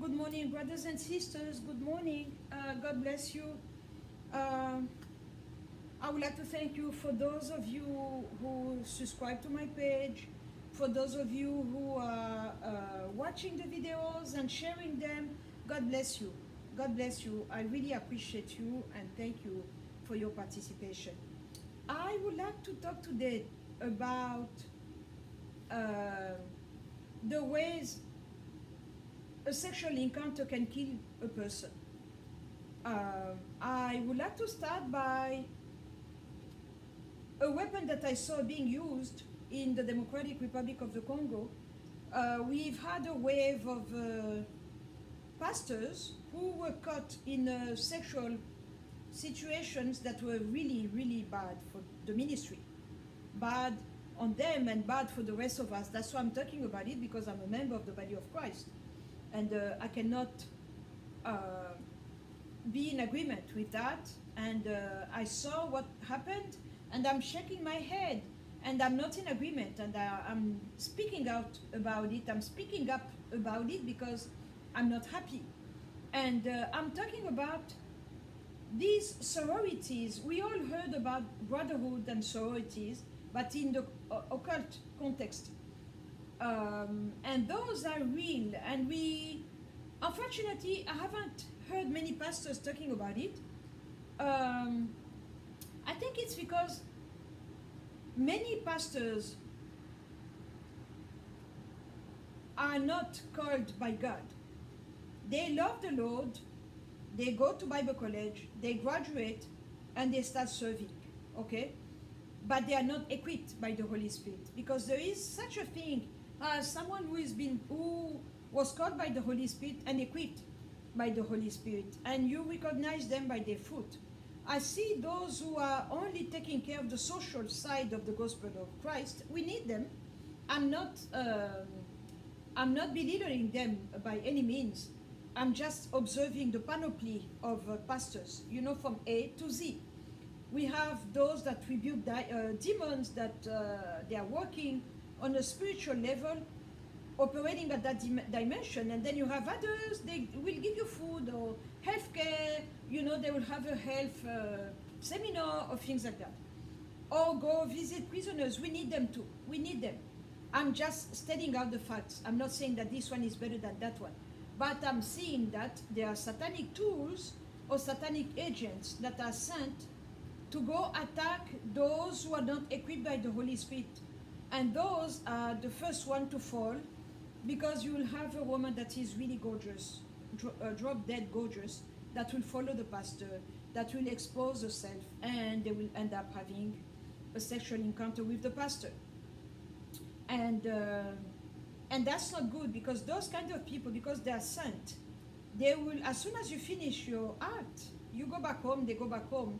Good morning, brothers and sisters. Good morning. God bless you. Uh, I would like to thank you for those of you who subscribe to my page, for those of you who are watching the videos and sharing them. God bless you. God bless you. I really appreciate you and thank you for your participation. I would like to talk today about uh, the ways a sexual encounter can kill a person. I would like to start by a weapon that I saw being used in the Democratic Republic of the Congo. We've had a wave of pastors who were caught in sexual situations that were really, really bad for the ministry. Bad on them and bad for the rest of us. That's why I'm talking about it, because I'm a member of the body of Christ. And I cannot be in agreement with that. And I saw what happened, and I'm shaking my head, and I'm not in agreement. And I'm speaking out about it. I'm speaking up about it because I'm not happy. And I'm talking about these sororities. We all heard about brotherhood and sororities, but in the occult context. And those are real, and unfortunately, I haven't heard many pastors talking about it. I think it's because many pastors are not called by God. They love the Lord, they go to Bible college, they graduate, and they start serving, okay? But they are not equipped by the Holy Spirit, because there is such a thing as someone who was called by the Holy Spirit and equipped by the Holy Spirit, and you recognize them by their fruit. I see those who are only taking care of the social side of the gospel of Christ. We need them. I'm not belittling them by any means. I'm just observing the panoply of pastors, from A to Z. We have those that rebuke demons, that they are working on a spiritual level, operating at that dimension. And then you have others, they will give you food or health care, they will have a health seminar or things like that. Or go visit prisoners. We need them too. We need them. I'm just stating out the facts. I'm not saying that this one is better than that one. But I'm seeing that there are satanic tools or satanic agents that are sent to go attack those who are not equipped by the Holy Spirit. And those are the first one to fall, because you will have a woman that is really gorgeous, drop dead gorgeous, that will follow the pastor, that will expose herself, and they will end up having a sexual encounter with the pastor. And that's not good, because those kind of people, because they are sent, they will, as soon as you finish your act, you go back home, they go back home,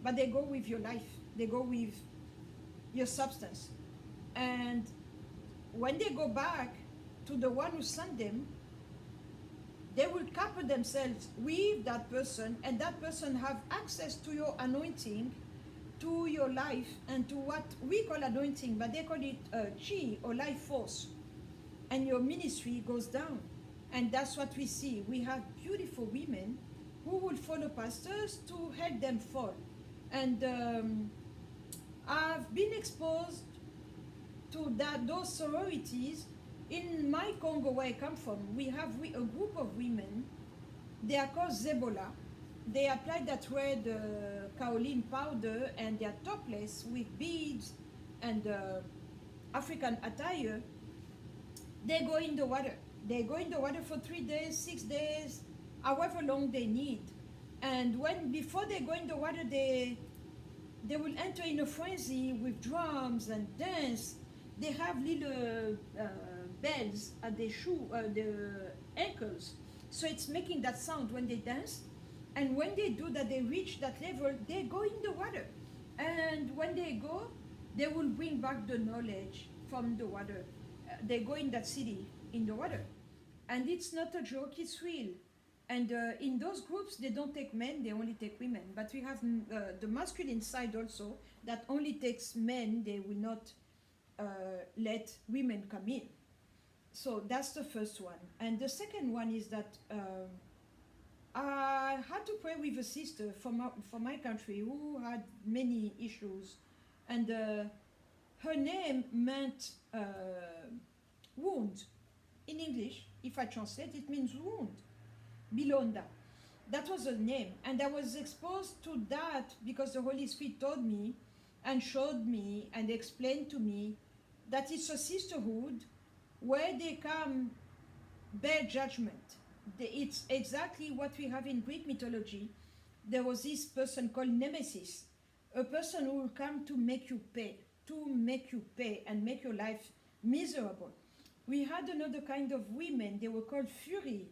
but they go with your life, they go with your substance. And when they go back to the one who sent them, they will couple themselves with that person, and that person have access to your anointing, to your life, and to what we call anointing, but they call it chi, or life force. And your ministry goes down. And that's what we see. We have beautiful women who will follow pastors to help them fall. And I've been exposed to those sororities. In my Congo, where I come from, we have a group of women. They are called Zebola. They apply that red kaolin powder, and they are topless with beads and African attire. They go in the water. They go in the water for 3 days, 6 days, however long they need. And before they go in the water, they will enter in a frenzy with drums and dance. They have little bells at the ankles, so it's making that sound when they dance. And when they do that, they reach that level, they go in the water. And when they go, they will bring back the knowledge from the water. They go in that city in the water. And it's not a joke, it's real. And in those groups, they don't take men, they only take women. But we have the masculine side also, that only takes men, they will not let women come in. So that's the first one. And the second one is that I had to pray with a sister from my country who had many issues. And her name meant wound. In English, if I translate, it means wound. Bilonda. That was her name. And I was exposed to that because the Holy Spirit told me and showed me and explained to me that it's a sisterhood where they come bear judgment. It's exactly what we have in Greek mythology. There was this person called Nemesis, a person who will come to make you pay and make your life miserable. We had another kind of women, they were called Fury.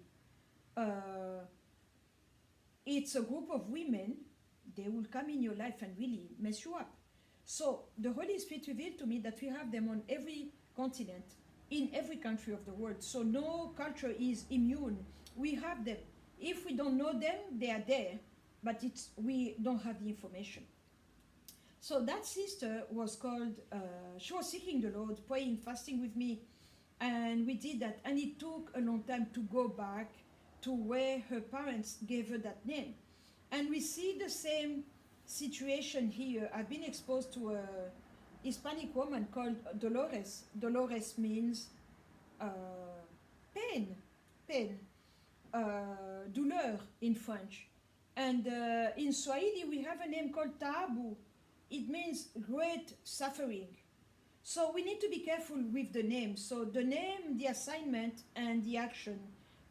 It's a group of women, they will come in your life and really mess you up. So the Holy Spirit revealed to me that we have them on every continent, in every country of the world. So no culture is immune. We have them. If we don't know them, they are there, but we don't have the information. So that sister was called, she was seeking the Lord, praying, fasting with me, and we did that. And it took a long time to go back to where her parents gave her that name. And we see the same situation here. I've been exposed to a Hispanic woman called Dolores. Dolores means pain, douleur in French. And in Swahili, we have a name called Taabu. It means great suffering. So we need to be careful with the name. So the name, the assignment, and the action,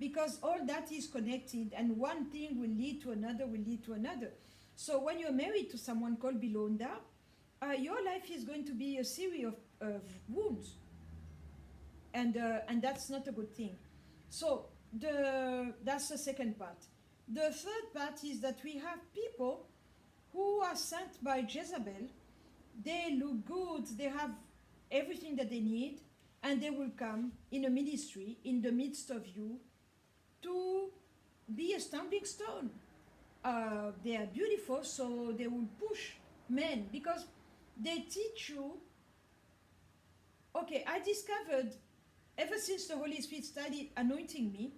because all that is connected, and one thing will lead to another, will lead to another. So when you're married to someone called Bilonda, your life is going to be a series of wounds. And that's not a good thing. So that's the second part. The third part is that we have people who are sent by Jezebel. They look good, they have everything that they need, and they will come in a ministry in the midst of you to be a stumbling stone. They are beautiful, so they will push men because they teach you. Okay, I discovered ever since the Holy Spirit started anointing me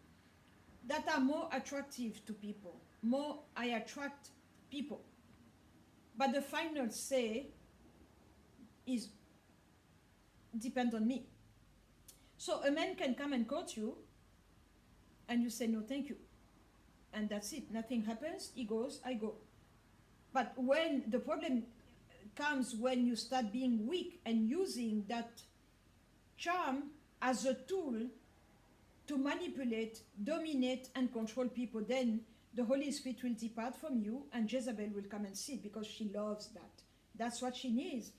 that I'm more attractive to people. More I attract people. But the final say is depend on me. So a man can come and court you and you say no thank you. And that's it. Nothing happens. He goes, I go. But when the problem comes when you start being weak and using that charm as a tool to manipulate, dominate, and control people, then the Holy Spirit will depart from you and Jezebel will come and sit because she loves that. That's what she needs.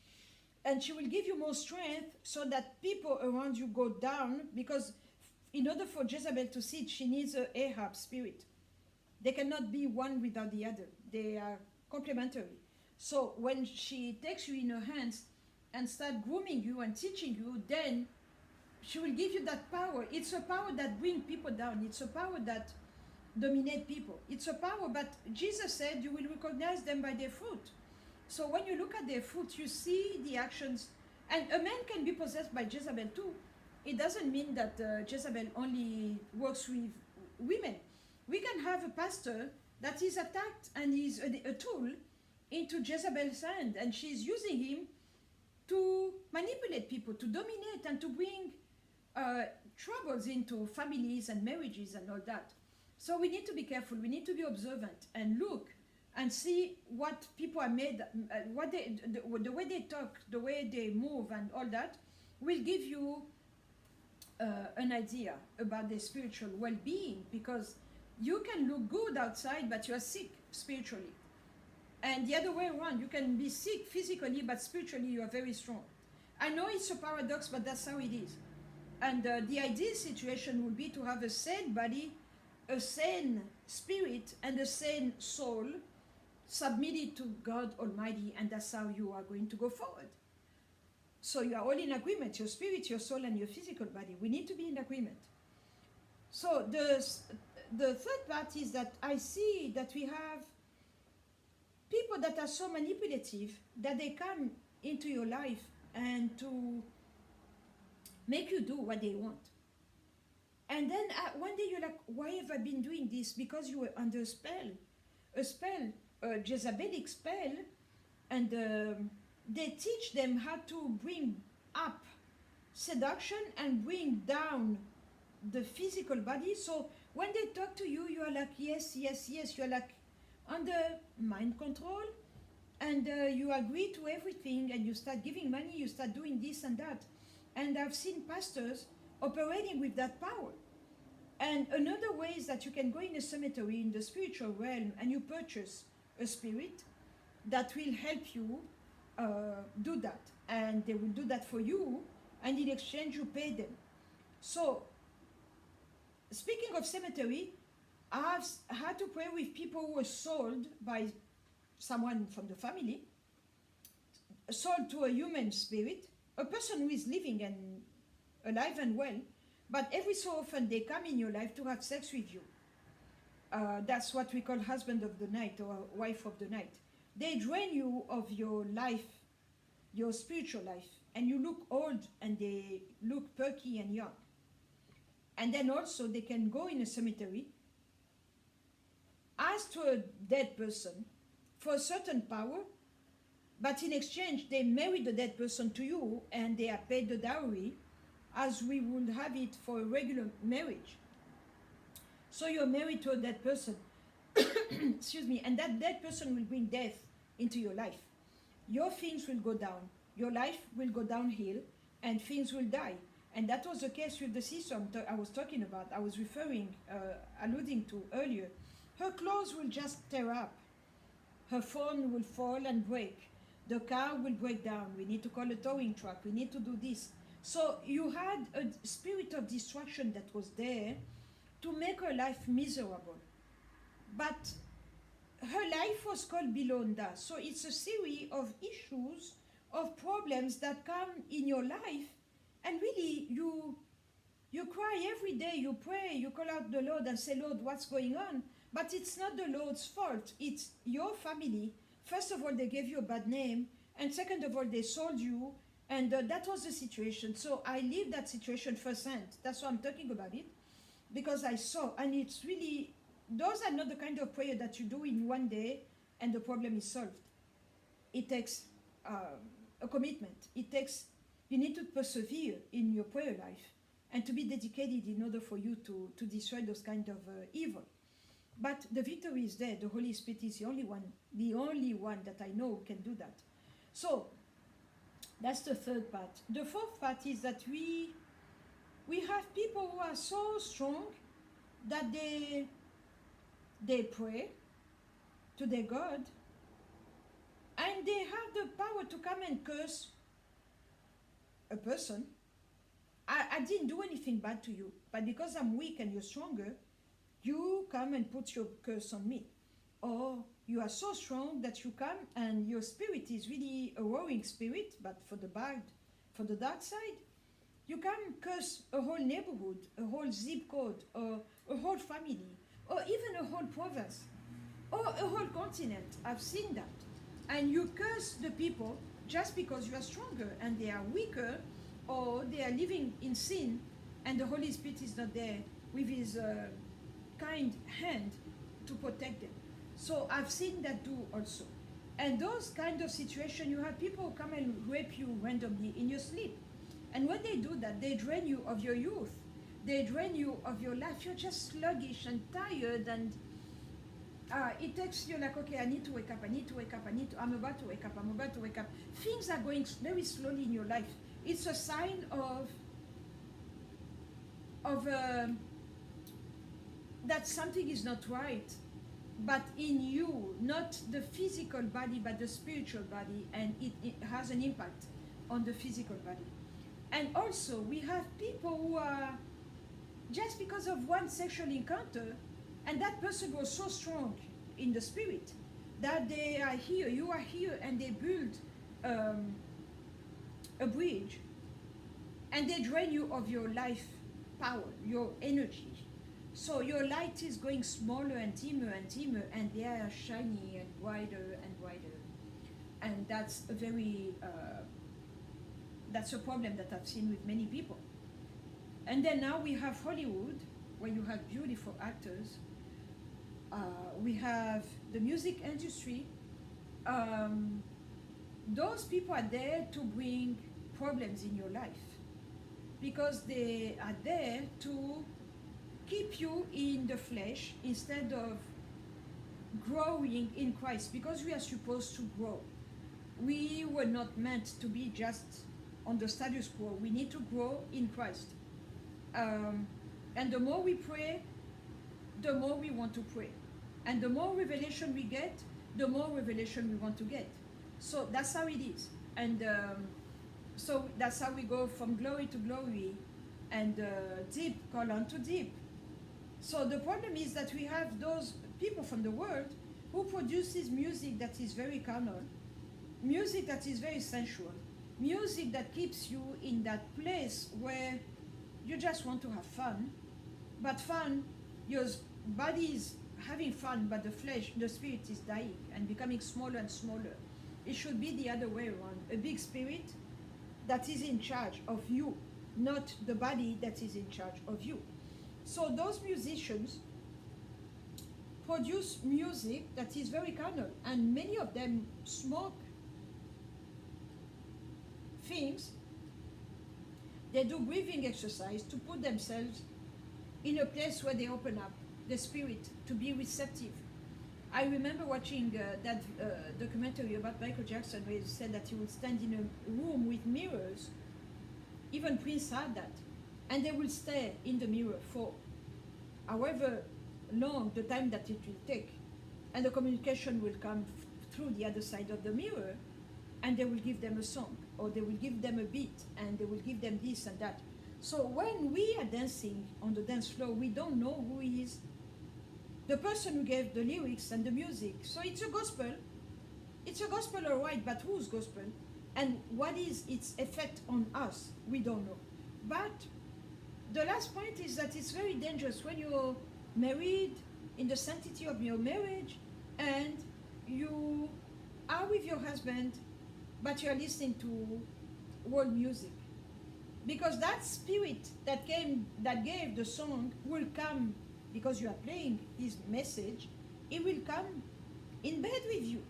And she will give you more strength so that people around you go down, because in order for Jezebel to sit, she needs a Ahab spirit. They cannot be one without the other. They are complementary. So when she takes you in her hands and start grooming you and teaching you, then she will give you that power. It's a power that brings people down. It's a power that dominates people. It's a power, but Jesus said you will recognize them by their fruit. So when you look at their fruit, you see the actions. And a man can be possessed by Jezebel too. It doesn't mean that Jezebel only works with women. We can have a pastor that is attacked and is a tool into Jezebel's hand, and she's using him to manipulate people, to dominate, and to bring troubles into families and marriages and all that. So we need to be careful. We need to be observant and look and see what people are made, the way they talk, the way they move, and all that will give you an idea about their spiritual well-being, because you can look good outside, but you are sick spiritually. And the other way around, you can be sick physically, but spiritually you are very strong. I know it's a paradox, but that's how it is. And the ideal situation would be to have a sane body, a sane spirit, and a sane soul submitted to God Almighty, and that's how you are going to go forward. So you are all in agreement, your spirit, your soul, and your physical body. We need to be in agreement. So the third part is that I see that we have people that are so manipulative that they come into your life and to make you do what they want. And then one day you're like, why have I been doing this? Because you were under a spell, a Jezebelic spell, and they teach them how to bring up seduction and bring down the physical body. So when they talk to you, you are like, yes, yes, yes. You're like under mind control, and you agree to everything, and you start giving money, you start doing this and that. And I've seen pastors operating with that power. And another way is that you can go in a cemetery in the spiritual realm and you purchase a spirit that will help you do that. And they will do that for you, and in exchange, you pay them. So, speaking of cemetery, I've had to pray with people who were sold by someone from the family, sold to a human spirit, a person who is living and alive and well, but every so often they come in your life to have sex with you. That's what we call husband of the night or wife of the night. They drain you of your life, your spiritual life, and you look old and they look perky and young. And then also they can go in a cemetery, ask to a dead person for a certain power, but in exchange they marry the dead person to you and they are paid the dowry as we would have it for a regular marriage. So you're married to a dead person, excuse me, and that dead person will bring death into your life. Your things will go down, your life will go downhill, and things will die. And that was the case with the sister I was talking about, I was alluding to earlier. Her clothes will just tear up. Her phone will fall and break. The car will break down. We need to call a towing truck. We need to do this. So you had a spirit of destruction that was there to make her life miserable. But her life was called Bilonda. So it's a series of issues, of problems that come in your life. And really, you cry every day, you pray, you call out the Lord and say, Lord, what's going on? But it's not the Lord's fault. It's your family. First of all, they gave you a bad name. And second of all, they sold you. And that was the situation. So I lived that situation firsthand. That's why I'm talking about it. Because I saw, and it's really, those are not the kind of prayer that you do in one day and the problem is solved. It takes a commitment. You need to persevere in your prayer life and to be dedicated in order for you to destroy those kind of evil. But the victory is there. The Holy Spirit is the only one that I know can do that. So that's the third part. The fourth part is that we have people who are so strong that they pray to their God and they have the power to come and curse a person. I didn't do anything bad to you, but because I'm weak and you're stronger, you come and put your curse on me. Or you are so strong that you come and your spirit is really a roaring spirit, but for the dark side, you come curse a whole neighborhood, a whole zip code, or a whole family, or even a whole province, or a whole continent. I've seen that. And you curse the people just because you are stronger and they are weaker, or they are living in sin and the Holy Spirit is not there with his kind hand to protect them. So I've seen that too also. And those kind of situations, you have people come and rape you randomly in your sleep. And when they do that, they drain you of your youth. They drain you of your life. You're just sluggish and tired, and it takes you like, okay, I need to wake up, I'm about to wake up. Things are going very slowly in your life. It's a sign of that something is not right, but in you, not the physical body, but the spiritual body, and it has an impact on the physical body. And also, we have people who are, just because of one sexual encounter, and that person was so strong in the spirit that they are here, you are here, and they build a bridge, and they drain you of your life power, your energy. So your light is going smaller and dimmer, and they are shiny and brighter and brighter. And that's a very, that's a problem that I've seen with many people. And then now we have Hollywood, where you have beautiful actors. We have the music industry. Um, those people are there to bring problems in your life because they are there to keep you in the flesh instead of growing in Christ, because we are supposed to grow. We were not meant to be just on the status quo. We need to grow in Christ. And the more we pray, the more we want to pray. And the more revelation we get, the more revelation we want to get. So that's how it is. And so that's how we go from glory to glory and deep call unto deep. So the problem is that we have those people from the world who produces music that is very carnal, music that is very sensual, music that keeps you in that place where you just want to have fun, but fun, your body is having fun, but the flesh, the spirit is dying and becoming smaller and smaller. It should be the other way around. A big spirit that is in charge of you, not the body that is in charge of you. So those musicians produce music that is very carnal, and many of them smoke things. They do breathing exercise to put themselves in a place where they open up the spirit to be receptive. I remember watching that documentary about Michael Jackson, where he said that he would stand in a room with mirrors. Even Prince had that. And they will stare in the mirror for however long the time that it will take. And the communication will come through the other side of the mirror, and they will give them a song, or they will give them a beat, and they will give them this and that. So when we are dancing on the dance floor, we don't know who is the person who gave the lyrics and the music. So it's a gospel. It's a gospel, all right, but whose gospel? And what is its effect on us? We don't know. But the last point is that it's very dangerous when you're married, in the sanctity of your marriage, and you are with your husband, but you're listening to world music. Because that spirit that gave the song will come, because you are playing his message, it will come in bed with you.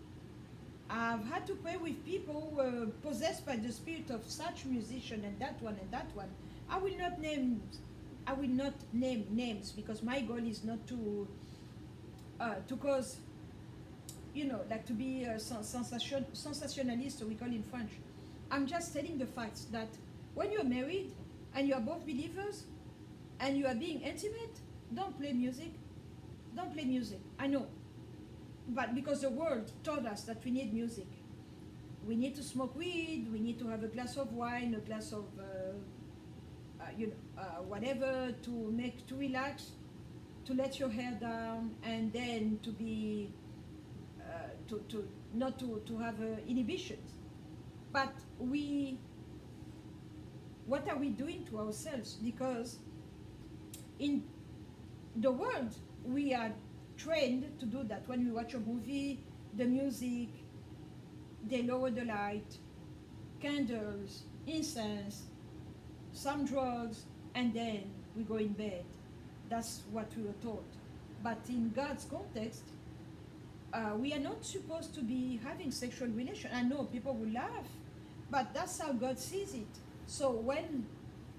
I've had to pray with people who were possessed by the spirit of such musician and that one and that one. I will not name names, because my goal is not to cause, like to be sensationalist, we call in French. I'm just telling the facts that when you're married and you are both believers and you are being intimate, don't play music. Don't play music. I know. But because the world taught us that we need music. We need to smoke weed, we need to have a glass of wine, a glass of whatever to relax, to let your hair down, and then to be not to have inhibitions. But what are we doing to ourselves? Because in the world we are trained to do that. When we watch a movie, the music, they lower the light, candles, incense, some drugs, and then we go in bed. That's what we were taught. But in God's context, we are not supposed to be having sexual relations. I know people will laugh, but that's how God sees it. So when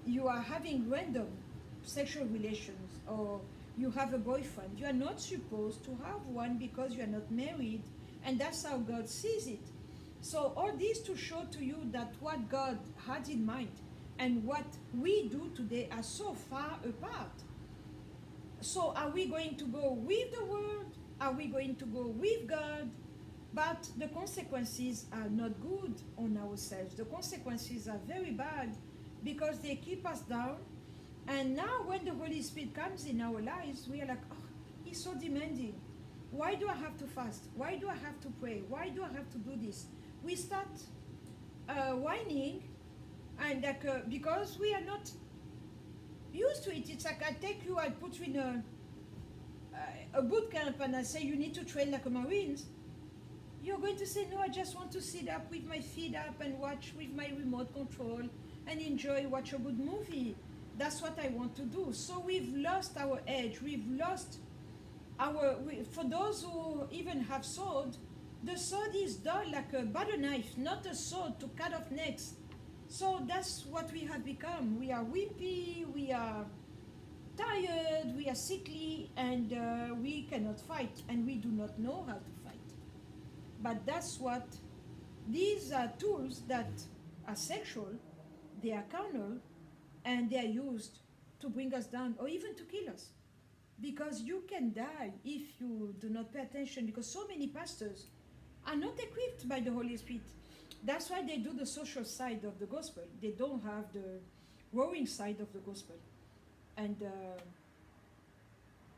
you are having random sexual relations, or you have a boyfriend, you are not supposed to have one because you are not married, and that's how God sees it. So all this to show to you that what God had in mind and what we do today are so far apart. So are we going to go with the world? Are we going to go with God? But the consequences are not good on ourselves. The consequences are very bad because they keep us down. And now when the Holy Spirit comes in our lives, we are like, oh, he's so demanding. Why do I have to fast? Why do I have to pray? Why do I have to do this? We start whining, and because we are not used to it. It's like I take you, I put you in a boot camp, and I say you need to train like a Marines. You're going to say, no, I just want to sit up with my feet up and watch with my remote control and watch a good movie. That's what I want to do. So we've lost our edge. We've lost for those who even have sword, the sword is dull like a butter knife, not a sword to cut off necks. So that's what we have become. We are wimpy, we are tired, we are sickly, and we cannot fight, and we do not know how to fight. But that's what, these are tools that are sexual, they are carnal, and they are used to bring us down or even to kill us. Because you can die if you do not pay attention, because so many pastors are not equipped by the Holy Spirit. That's why they do the social side of the gospel. They don't have the growing side of the gospel. And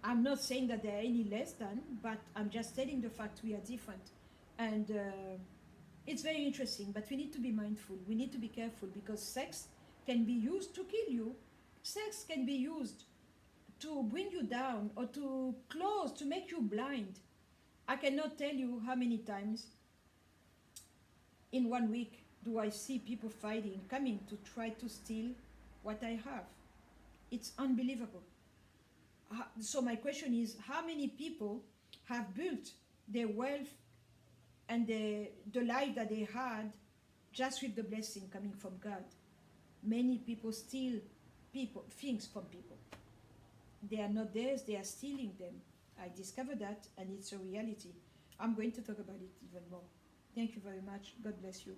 I'm not saying that they're any less than, but I'm just telling the fact we are different. And it's very interesting, but we need to be mindful. We need to be careful, because sex can be used to kill you. Sex can be used to bring you down or to close, to make you blind. I cannot tell you how many times in 1 week do I see people fighting, coming to try to steal what I have. It's unbelievable. So my question is, how many people have built their wealth and the life that they had just with the blessing coming from God? Many people steal things from people. They are not theirs, they are stealing them. I discovered that, and it's a reality. I'm going to talk about it even more. Thank you very much. God bless you.